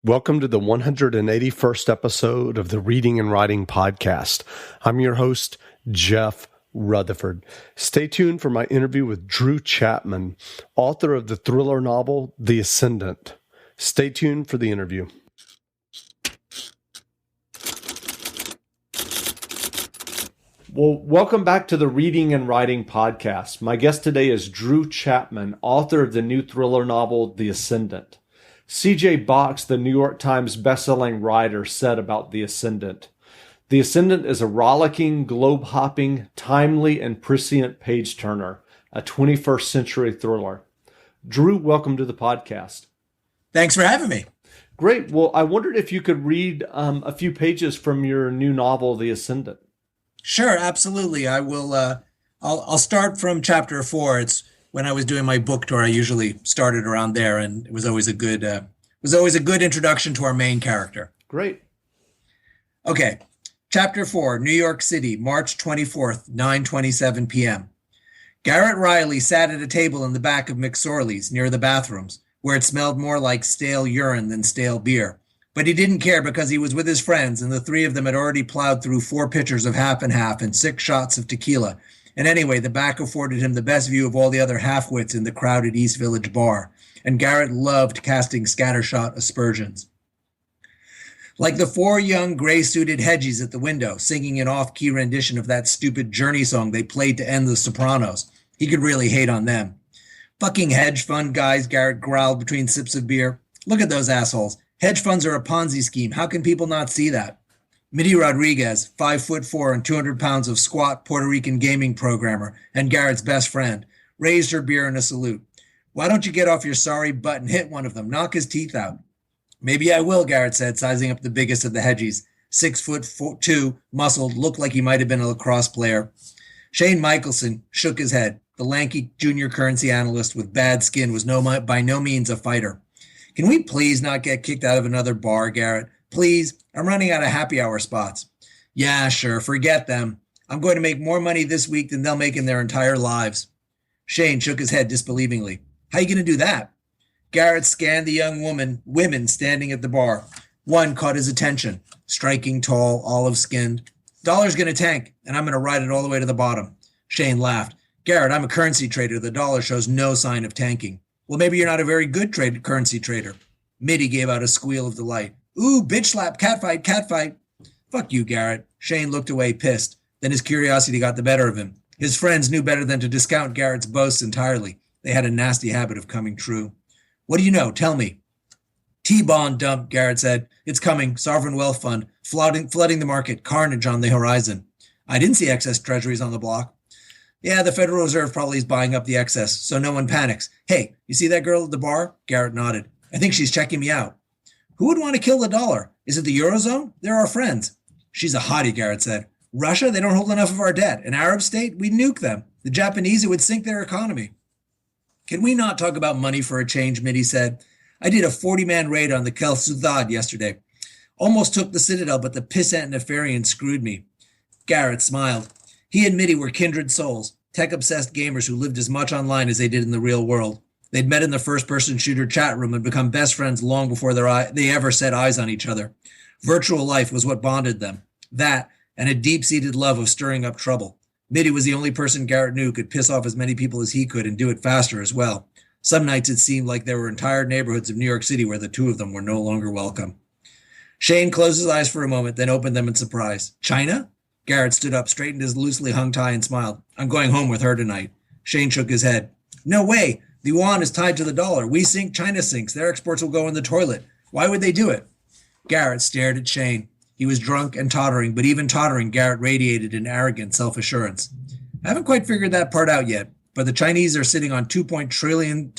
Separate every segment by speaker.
Speaker 1: Welcome to the 181st episode of the Reading and Writing Podcast. I'm your host, Jeff Rutherford. Stay tuned for my interview with Jk Chapman, author of the thriller novel, The Ascendant. Stay tuned for the interview. Well, welcome back to the Reading and Writing Podcast. My guest today is Jk Chapman, author of the new thriller novel, The Ascendant. C.J. Box, the New York Times bestselling writer, said about The Ascendant, "The Ascendant is a rollicking, globe-hopping, timely, and prescient page-turner, a 21st century thriller." Jk, welcome to the podcast.
Speaker 2: Thanks for having me.
Speaker 1: Great. Well, I wondered if you could read a few pages from your new novel, The Ascendant.
Speaker 2: Sure, absolutely. I will. I'll start from chapter 4. It's when I was doing my book tour. I usually started around there, and it was always a good introduction to our main character.
Speaker 1: Great.
Speaker 2: Okay, chapter 4, New York City, March 24th, 9:27 p.m. Garrett Riley sat at a table in the back of McSorley's near the bathrooms, where it smelled more like stale urine than stale beer. But he didn't care because he was with his friends, and the three of them had already plowed through 4 pitchers of half and half and 6 shots of tequila. And anyway, the back afforded him the best view of all the other half-wits in the crowded East Village bar, and Garrett loved casting scattershot aspersions. Like the 4 young gray-suited hedgies at the window, singing an off-key rendition of that stupid Journey song they played to end The Sopranos, he could really hate on them. "Fucking hedge fund guys," Garrett growled between sips of beer. "Look at those assholes. Hedge funds are a Ponzi scheme. How can people not see that?" Mitty Rodriguez, 5'4" and 200 pounds of squat Puerto Rican gaming programmer and Garrett's best friend, raised her beer in a salute. "Why don't you get off your sorry butt and hit one of them? Knock his teeth out." "Maybe I will," Garrett said, sizing up the biggest of the hedgies. 6'2", muscled, looked like he might have been a lacrosse player. Shane Michelson shook his head. The lanky junior currency analyst with bad skin was by no means a fighter. "Can we please not get kicked out of another bar, Garrett? Please? I'm running out of happy hour spots." "Yeah, sure. Forget them. I'm going to make more money this week than they'll make in their entire lives." Shane shook his head disbelievingly. "How are you going to do that?" Garrett scanned the young women standing at the bar. One caught his attention. Striking, tall, olive-skinned. "Dollar's going to tank, and I'm going to ride it all the way to the bottom." Shane laughed. "Garrett, I'm a currency trader. The dollar shows no sign of tanking." "Well, maybe you're not a very good currency trader." Mitty gave out a squeal of delight. "Ooh, bitch slap, catfight, catfight." "Fuck you, Garrett." Shane looked away, pissed. Then his curiosity got the better of him. His friends knew better than to discount Garrett's boasts entirely. They had a nasty habit of coming true. "What do you know? Tell me." "T-bond dump," Garrett said. "It's coming. Sovereign wealth fund. Flooding the market. Carnage on the horizon." "I didn't see excess treasuries on the block." "Yeah, the Federal Reserve probably is buying up the excess, so no one panics. Hey, you see that girl at the bar?" Garrett nodded. "I think she's checking me out." "Who would want to kill the dollar? Is it the Eurozone? They're our friends." "She's a hottie," Garrett said. "Russia? They don't hold enough of our debt. An Arab state? We'd nuke them. The Japanese, it would sink their economy." "Can we not talk about money for a change?" Mitty said. "I did a 40-man raid on the Kel Ciudad yesterday. Almost took the Citadel, but the pissant Nefarian screwed me." Garrett smiled. He and Mitty were kindred souls, tech-obsessed gamers who lived as much online as they did in the real world. They'd met in the first-person shooter chat room and become best friends long before they ever set eyes on each other. Virtual life was what bonded them. That, and a deep-seated love of stirring up trouble. Mitty was the only person Garrett knew could piss off as many people as he could and do it faster as well. Some nights it seemed like there were entire neighborhoods of New York City where the two of them were no longer welcome. Shane closed his eyes for a moment, then opened them in surprise. "China?" Garrett stood up, straightened his loosely hung tie, and smiled. "I'm going home with her tonight." Shane shook his head. "No way. The yuan is tied to the dollar. We sink, China sinks. Their exports will go in the toilet. Why would they do it?" Garrett stared at Shane. He was drunk and tottering, but even tottering, Garrett radiated an arrogant self-assurance. "I haven't quite figured that part out yet, but the Chinese are sitting on $2.7 trillion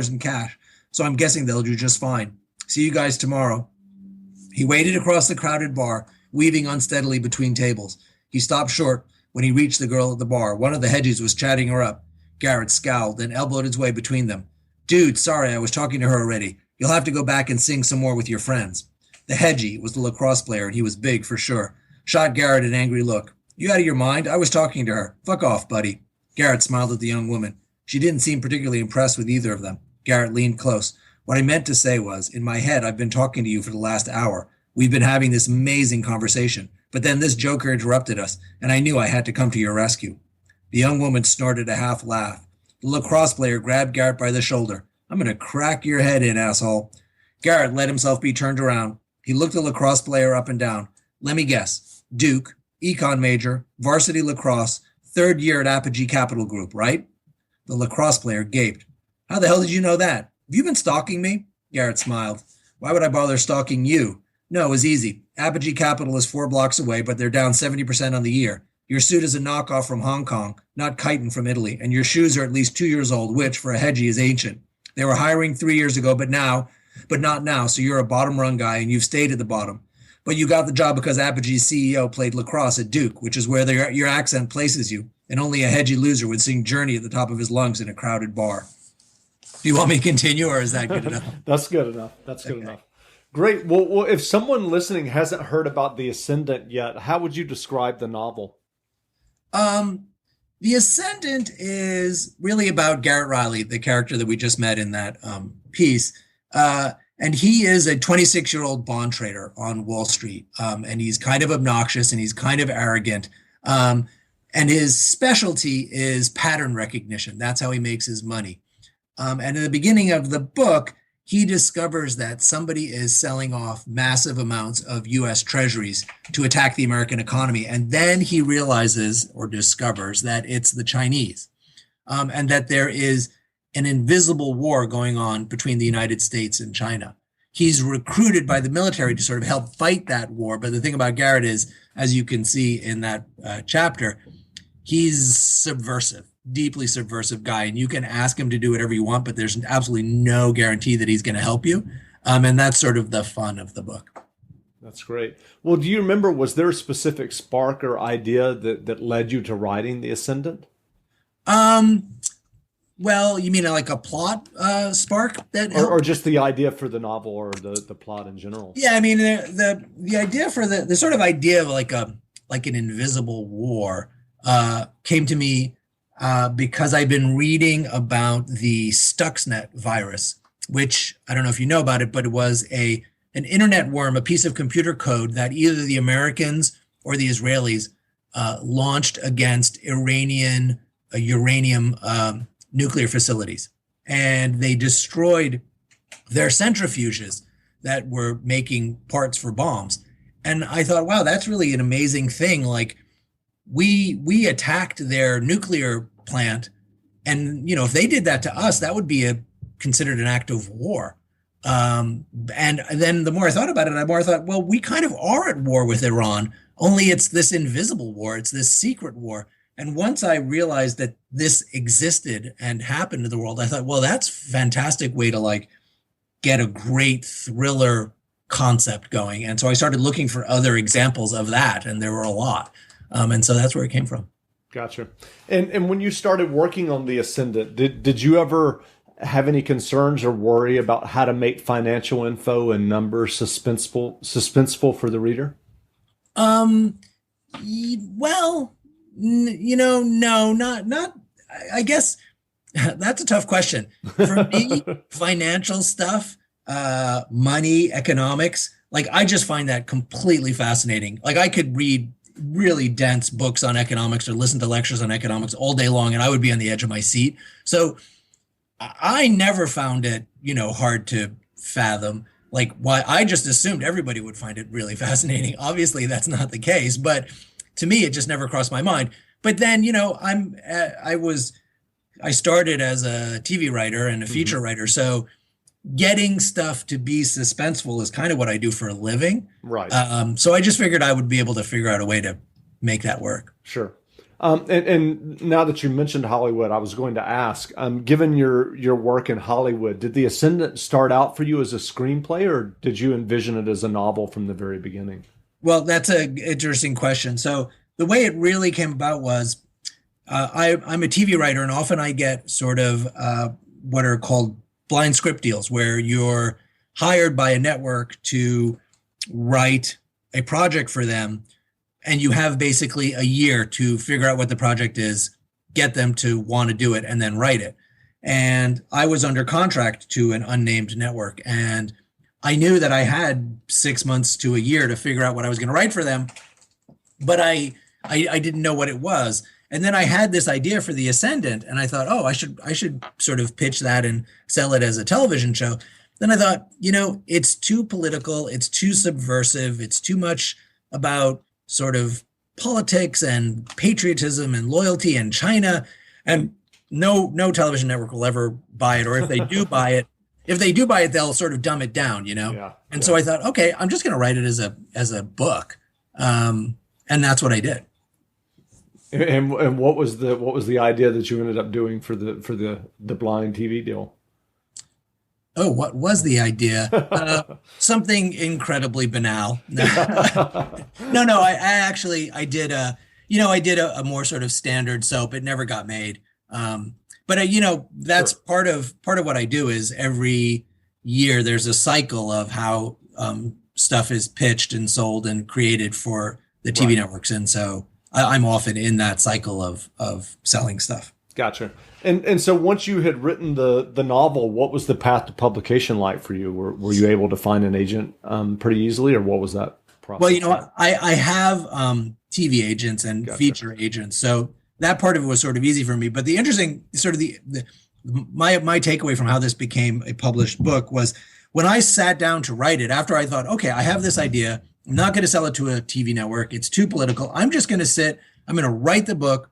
Speaker 2: in cash, so I'm guessing they'll do just fine. See you guys tomorrow." He waded across the crowded bar, weaving unsteadily between tables. He stopped short when he reached the girl at the bar. One of the hedgies was chatting her up. Garrett scowled, then elbowed his way between them. "Dude, sorry, I was talking to her already. You'll have to go back and sing some more with your friends." The hedgie was the lacrosse player, and he was big for sure. Shot Garrett an angry look. "You out of your mind? I was talking to her. Fuck off, buddy." Garrett smiled at the young woman. She didn't seem particularly impressed with either of them. Garrett leaned close. What I meant to say was, in my head, I've been talking to you for the last hour. We've been having this amazing conversation, but then this joker interrupted us, and I knew I had to come to your rescue. The young woman snorted a half laugh. The lacrosse player grabbed Garrett by the shoulder. I'm going to crack your head in, asshole. Garrett let himself be turned around. He looked the lacrosse player up and down. Let me guess. Duke, econ major, varsity lacrosse, third year at Apogee Capital Group, right? The lacrosse player gaped. How the hell did you know that? Have you been stalking me? Garrett smiled. Why would I bother stalking you? No, it was easy. Apogee Capital is 4 blocks away, but they're down 70% on the year. Your suit is a knockoff from Hong Kong, not chitin from Italy, and your shoes are at least 2 years old, which, for a hedgie, is ancient. They were hiring 3 years ago, but not now, so you're a bottom rung guy, and you've stayed at the bottom. But you got the job because Apogee's CEO played lacrosse at Duke, which is where your accent places you, and only a hedgy loser would sing Journey at the top of his lungs in a crowded bar. Do you want me to continue, or is that good enough?
Speaker 1: That's good enough. That's good enough. Great. Well, if someone listening hasn't heard about The Ascendant yet, how would you describe the novel?
Speaker 2: The Ascendant is really about Garrett Riley, the character that we just met in that piece. And he is a 26-year-old bond trader on Wall Street. And he's kind of obnoxious and he's kind of arrogant. And his specialty is pattern recognition. That's how he makes his money. And in the beginning of the book, he discovers that somebody is selling off massive amounts of U.S. treasuries to attack the American economy. And then he realizes or discovers that it's the Chinese, and that there is an invisible war going on between the United States and China. He's recruited by the military to sort of help fight that war. But the thing about Garrett is, as you can see in that chapter, he's subversive. Deeply subversive guy, and you can ask him to do whatever you want, but there's absolutely no guarantee that he's going to help you. And that's sort of the fun of the book.
Speaker 1: That's great. Well, do you remember, was there a specific spark or idea that led you to writing The Ascendant?
Speaker 2: Well, you mean like a plot spark that
Speaker 1: or just the idea for the novel or the plot in general?
Speaker 2: Yeah, I mean the idea for the sort of idea of like an invisible war came to me because I've been reading about the Stuxnet virus, which I don't know if you know about it, but it was an internet worm, a piece of computer code that either the Americans or the Israelis launched against uranium nuclear facilities. And they destroyed their centrifuges that were making parts for bombs. And I thought, wow, that's really an amazing thing. Like, we attacked their nuclear plant, and if they did that to us, that would be considered an act of war. And then the more I thought about it, the more I thought, well, we kind of are at war with Iran, only it's this invisible war, it's this secret war. And once I realized that this existed and happened to the world, I thought, well, that's a fantastic way to like get a great thriller concept going. And so I started looking for other examples of that, and there were a lot. And so that's where it came from.
Speaker 1: Gotcha. And when you started working on The Ascendant, did you ever have any concerns or worry about how to make financial info and numbers suspenseful for the reader?
Speaker 2: Well, no, not. I guess that's a tough question for me. Financial stuff, money, economics. Like, I just find that completely fascinating. Like, I could read really dense books on economics or listen to lectures on economics all day long, and I would be on the edge of my seat. So I never found it, hard to fathom. Like, why I just assumed everybody would find it really fascinating. Obviously, that's not the case, but to me, it just never crossed my mind. But then, I started as a TV writer and a feature writer, so getting stuff to be suspenseful is kind of what I do for a living.
Speaker 1: Right.
Speaker 2: So I just figured I would be able to figure out a way to make that work.
Speaker 1: Sure. And now that you mentioned Hollywood, I was going to ask, given your work in Hollywood, did The Ascendant start out for you as a screenplay, or did you envision it as a novel from the very beginning?
Speaker 2: Well, that's an interesting question. So the way it really came about was I'm a TV writer, and often I get sort of what are called blind script deals, where you're hired by a network to write a project for them, and you have basically a year to figure out what the project is, get them to want to do it, and then write it. and I was under contract to an unnamed network, and I knew that I had 6 months to a year to figure out what I was going to write for them, but I didn't know what it was. And then I had this idea for the Ascendant, and I thought, oh, I should sort of pitch that and sell it as a television show. Then I thought, it's too political, it's too subversive, it's too much about sort of politics and patriotism and loyalty and China, and no television network will ever buy it, or if they do buy it, they'll sort of dumb it down,
Speaker 1: Yeah,
Speaker 2: and so I thought, okay, I'm just going to write it as a book, and that's what I did.
Speaker 1: And what was the idea that you ended up doing for the blind TV deal?
Speaker 2: Oh, what was the idea? Something incredibly banal. No. I did a more sort of standard soap. It never got made. But that's
Speaker 1: Sure.
Speaker 2: part of what I do is every year there's a cycle of how stuff is pitched and sold and created for the TV
Speaker 1: Right.
Speaker 2: networks. And so I'm often in that cycle of selling stuff.
Speaker 1: Gotcha. And so once you had written the novel, what was the path to publication like for you? Were you able to find an agent pretty easily, or what was that process?
Speaker 2: Well, I have TV agents and
Speaker 1: Gotcha.
Speaker 2: feature agents, so that part of it was sort of easy for me. But the interesting sort of my takeaway from how this became a published book was when I sat down to write it, after I thought, okay, I have this idea. I'm not going to sell it to a TV network. It's too political. I'm just going to sit. I'm going to write the book,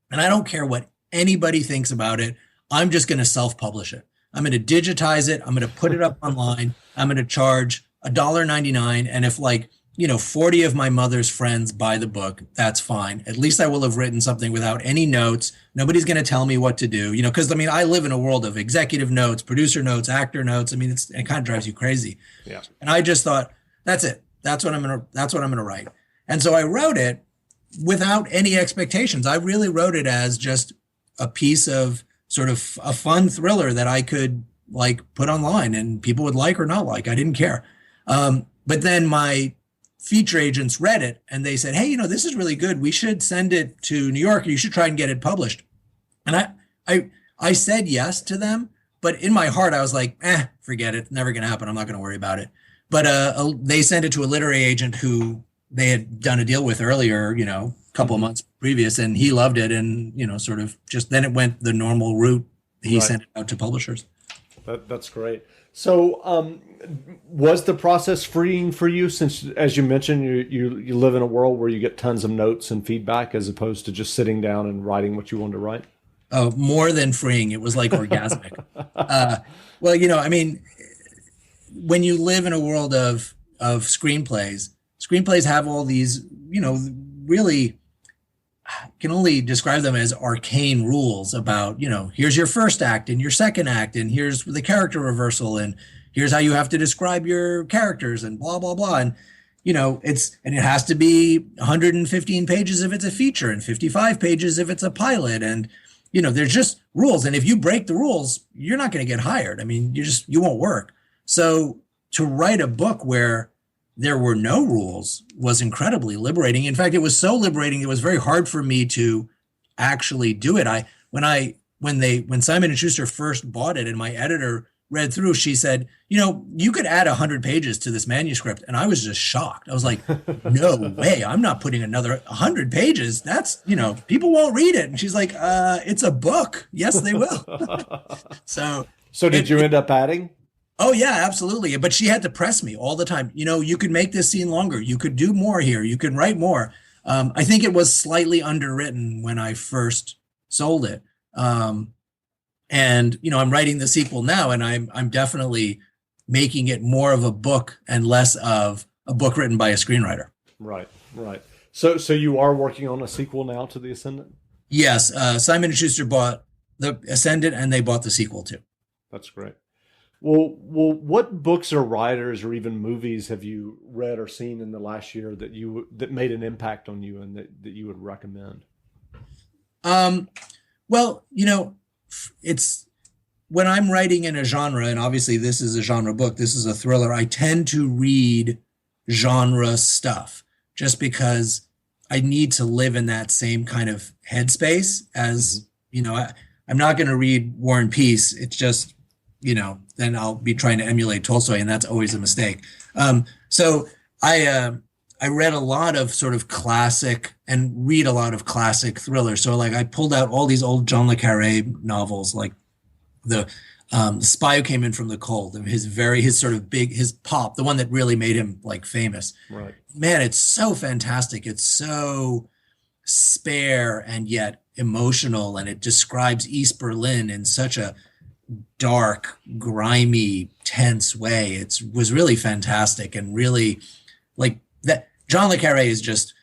Speaker 2: and I don't care what anybody thinks about it. I'm just going to self-publish it. I'm going to digitize it. I'm going to put it up online. I'm going to charge $1.99. And if 40 of my mother's friends buy the book, that's fine. At least I will have written something without any notes. Nobody's going to tell me what to do, because I live in a world of executive notes, producer notes, actor notes. It kind of drives you crazy.
Speaker 1: Yeah.
Speaker 2: And I just thought, that's it. That's what I'm going to write. And so I wrote it without any expectations. I really wrote it as just a piece of sort of a fun thriller that I could put online and people would like or not like. I didn't care. But then my feature agents read it and they said, hey, this is really good. We should send it to New York. You should try and get it published. And I said yes to them, but in my heart, I was like, forget it. Never going to happen. I'm not going to worry about it. But they sent it to a literary agent who they had done a deal with earlier, a couple of months previous, and he loved it. And, sort of just then it went the normal route. He
Speaker 1: Right.
Speaker 2: sent it out to publishers.
Speaker 1: That's great. So, was the process freeing for you since, as you mentioned, you live in a world where you get tons of notes and feedback as opposed to just sitting down and writing what you wanted to write?
Speaker 2: Oh, more than freeing. It was like orgasmic. When you live in a world of screenplays have all these, really can only describe them as arcane rules about, here's your first act and your second act, and here's the character reversal, and here's how you have to describe your characters, and blah, blah, blah. And, it has to be 115 pages if it's a feature and 55 pages if it's a pilot. And, there's just rules. And if you break the rules, you're not going to get hired. You won't work. So to write a book where there were no rules was incredibly liberating. In fact, it was so liberating, it was very hard for me to actually do it. When Simon & Schuster first bought it and my editor read through, she said, you could add 100 pages to this manuscript. And I was just shocked. I was like, no way, I'm not putting another 100 pages. That's, people won't read it. And she's like, it's a book. Yes, they will. So
Speaker 1: did you end up adding?
Speaker 2: Oh, yeah, absolutely. But she had to press me all the time. You could make this scene longer. You could do more here. You could write more. I think it was slightly underwritten when I first sold it. And, I'm writing the sequel now, and I'm definitely making it more of a book and less of a book written by a screenwriter.
Speaker 1: Right. So you are working on a sequel now to The Ascendant?
Speaker 2: Yes. Simon & Schuster bought the Ascendant, and they bought the sequel too.
Speaker 1: That's great. Well, what books or writers or even movies have you read or seen in the last year that made an impact on you and that you would recommend?
Speaker 2: Well, it's when I'm writing in a genre, and obviously this is a genre book, this is a thriller, I tend to read genre stuff just because I need to live in that same kind of headspace as, I'm not going to read War and Peace. It's just, then I'll be trying to emulate Tolstoy, and that's always a mistake. So I read a lot of sort of classic and read a lot of classic thrillers. So like I pulled out all these old John le Carré novels, like the Spy Who Came In From the Cold, his sort of big, his pop, the one that really made him like famous.
Speaker 1: Right.
Speaker 2: Man, it's so fantastic. It's so spare and yet emotional, and it describes East Berlin in such a dark, grimy, tense way. It was really fantastic, and really like that. John le Carré is just,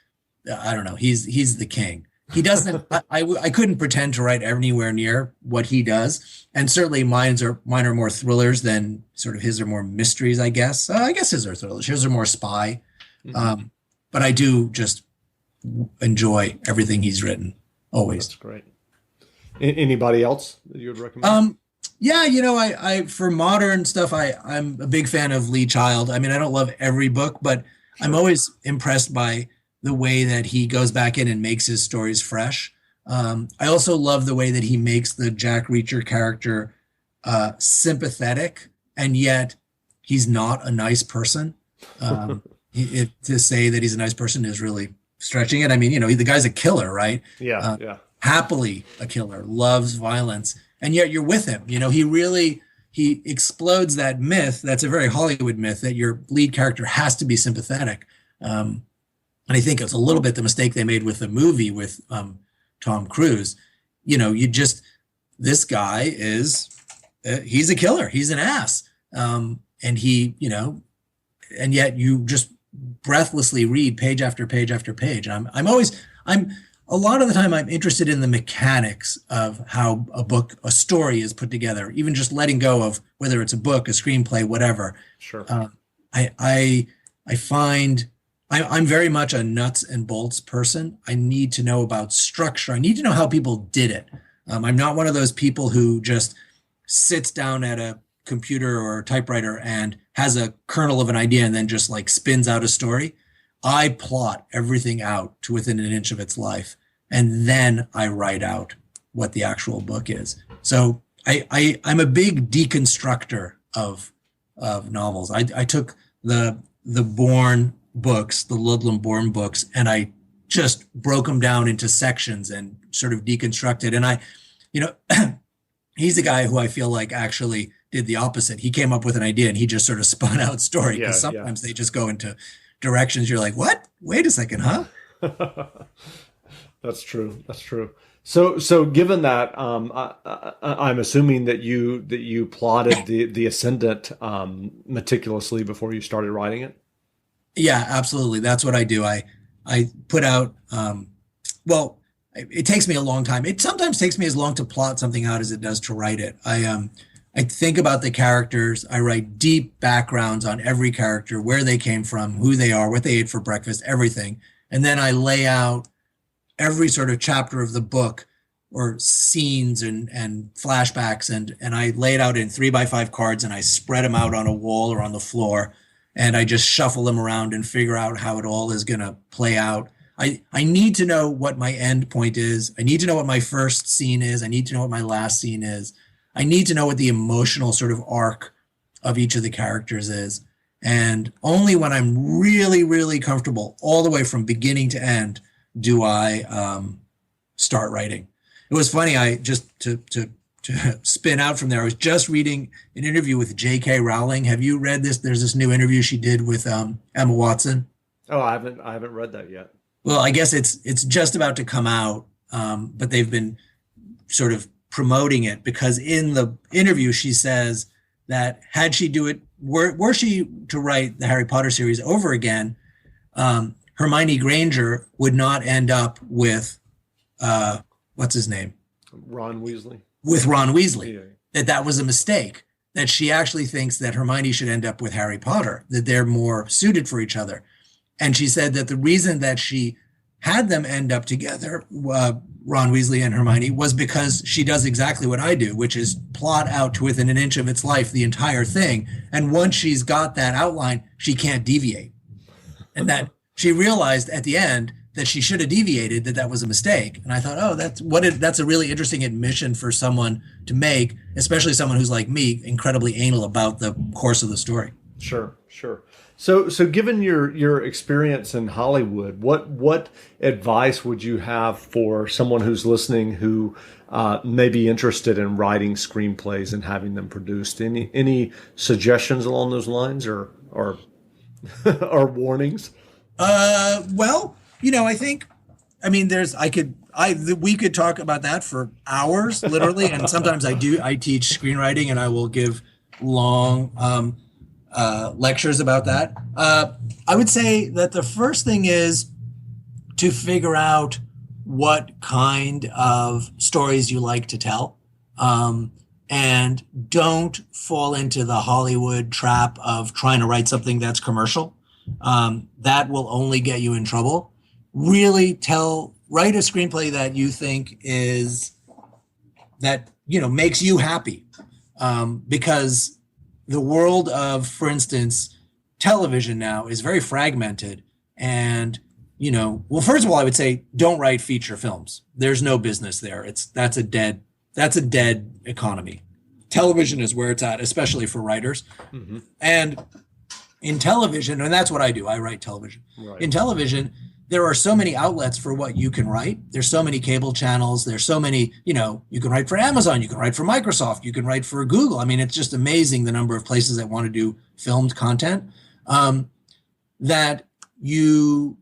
Speaker 2: I don't know, he's the king. He doesn't, I couldn't pretend to write anywhere near what he does. And certainly mine are more thrillers than sort of his are more mysteries, I guess. I guess his are thrillers. His are more spy. Mm-hmm. But I do just enjoy everything he's written, always.
Speaker 1: That's great. Anybody else that you would recommend?
Speaker 2: Yeah, I for modern stuff, I'm a big fan of Lee Child. I mean, I don't love every book, but sure. I'm always impressed by the way that he goes back in and makes his stories fresh. I also love the way that he makes the Jack Reacher character sympathetic, and yet he's not a nice person. To say that he's a nice person is really stretching it. I mean, the guy's a killer, right?
Speaker 1: Yeah.
Speaker 2: Happily a killer, loves violence, and yet you're with him. He explodes that myth. That's a very Hollywood myth that your lead character has to be sympathetic. And I think it's a little bit the mistake they made with the movie with Tom Cruise. This guy he's a killer. He's an ass. And and yet you just breathlessly read page after page after page. And I'm a lot of the time I'm interested in the mechanics of how a story is put together, even just letting go of whether it's a book, a screenplay, whatever.
Speaker 1: Sure.
Speaker 2: I find I'm very much a nuts and bolts person. I need to know about structure. I need to know how people did it. I'm not one of those people who just sits down at a computer or a typewriter and has a kernel of an idea and then just like spins out a story. I plot everything out to within an inch of its life, and then I write out what the actual book is. So I'm a big deconstructor of novels. I took the Bourne books, the Ludlum Bourne books, and I just broke them down into sections and sort of deconstructed. And he's the guy who I feel like actually did the opposite. He came up with an idea and he just sort of spun out story, because sometimes they just go into directions you're like, what? Wait a second, huh?
Speaker 1: That's true. So given that, I'm assuming that you plotted the Ascendant meticulously before you started writing it.
Speaker 2: Yeah, absolutely. That's what I do. I put out, it takes me a long time. It sometimes takes me as long to plot something out as it does to write it. I think about the characters. I write deep backgrounds on every character, where they came from, who they are, what they ate for breakfast, everything. And then I lay out every sort of chapter of the book, or scenes and flashbacks. And I lay it out in 3x5 cards, and I spread them out on a wall or on the floor. And I just shuffle them around and figure out how it all is going to play out. I need to know what my end point is. I need to know what my first scene is. I need to know what my last scene is. I need to know what the emotional sort of arc of each of the characters is. And only when I'm really, really comfortable all the way from beginning to end do I start writing. It was funny. I just to spin out from there, I was just reading an interview with Jk Rowling. Have you read this? There's this new interview she did with Emma Watson.
Speaker 1: Oh, I haven't read that yet.
Speaker 2: Well, I guess it's just about to come out, but they've been sort of promoting it, because in the interview she says that had she were she to write the Harry Potter series over again, Hermione Granger would not end up with what's his name?
Speaker 1: Ron Weasley.
Speaker 2: With Ron Weasley. Yeah. That was a mistake. That she actually thinks that Hermione should end up with Harry Potter, that they're more suited for each other. And she said that the reason that she had them end up together, Ron Weasley and Hermione, was because she does exactly what I do, which is plot out to within an inch of its life the entire thing. And once she's got that outline, she can't deviate. And that she realized at the end that she should have deviated, that was a mistake. And I thought, oh, that's a really interesting admission for someone to make, especially someone who's like me, incredibly anal about the course of the story.
Speaker 1: Sure. So given your experience in Hollywood, what advice would you have for someone who's listening who may be interested in writing screenplays and having them produced? Any suggestions along those lines, or or warnings?
Speaker 2: Well, we could talk about that for hours, literally. And sometimes I teach screenwriting, and I will give long lectures about that. I would say that the first thing is to figure out what kind of stories you like to tell. And don't fall into the Hollywood trap of trying to write something that's commercial. That will only get you in trouble. Really write a screenplay that you think makes you happy. Because the world of, for instance, television now is very fragmented. And, first of all, I would say don't write feature films. There's no business there. That's a dead economy. Television is where it's at, especially for writers. Mm-hmm. And in television, and that's what I do, I write television. Right. In television, there are so many outlets for what you can write. There's so many cable channels. There's so many, you can write for Amazon, you can write for Microsoft, you can write for Google. I mean, it's just amazing the number of places that want to do filmed content. That if you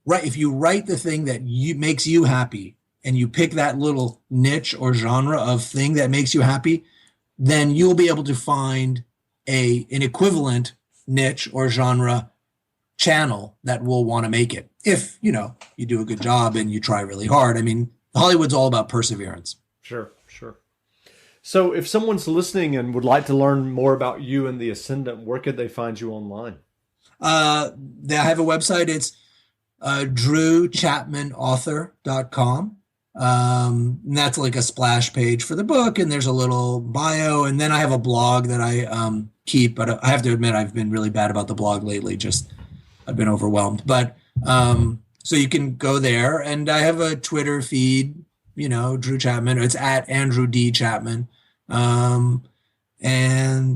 Speaker 2: write the thing that makes you happy, and you pick that little niche or genre of thing that makes you happy, then you'll be able to find an equivalent niche or genre channel that will want to make it. If, you do a good job and you try really hard. I mean, Hollywood's all about perseverance. Sure.
Speaker 1: So if someone's listening and would like to learn more about you and the Ascendant, where could they find you online?
Speaker 2: I have a website. It's drewchapmanauthor.com. And that's like a splash page for the book, and there's a little bio, and then I have a blog that I keep, but I have to admit I've been really bad about the blog lately. I've been overwhelmed, but so you can go there, and I have a Twitter feed, Drew Chapman. It's at Andrew D. Chapman. And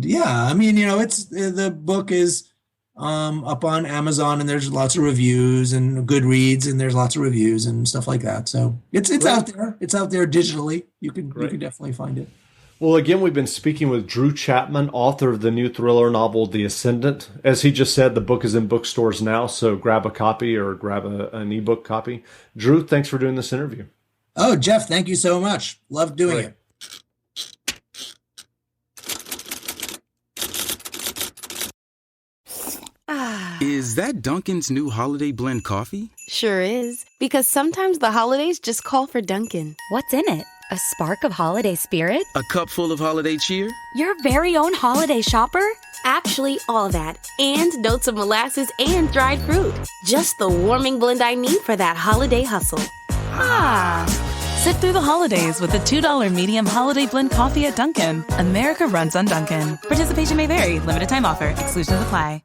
Speaker 2: yeah, I mean, it's the book is up on Amazon, and there's lots of reviews, and Goodreads, and there's lots of reviews and stuff like that. So it's out there. It's out there digitally. You can definitely find it.
Speaker 1: Well, again, we've been speaking with Drew Chapman, author of the new thriller novel, The Ascendant. As he just said, the book is in bookstores now, so grab a copy or grab an ebook copy. Drew, thanks for doing this interview.
Speaker 2: Oh, Jeff, thank you so much. Love doing it.
Speaker 3: Is that Dunkin's new holiday blend coffee?
Speaker 4: Sure is, because sometimes the holidays just call for Dunkin'.
Speaker 5: What's in it? A spark of holiday spirit?
Speaker 3: A cup full of holiday cheer?
Speaker 5: Your very own holiday shopper?
Speaker 4: Actually, all that, and notes of molasses and dried fruit. Just the warming blend I need for that holiday hustle.
Speaker 6: Sit through the holidays with the $2 medium holiday blend coffee at Dunkin'. America runs on Dunkin'. Participation may vary. Limited time offer. Exclusions apply.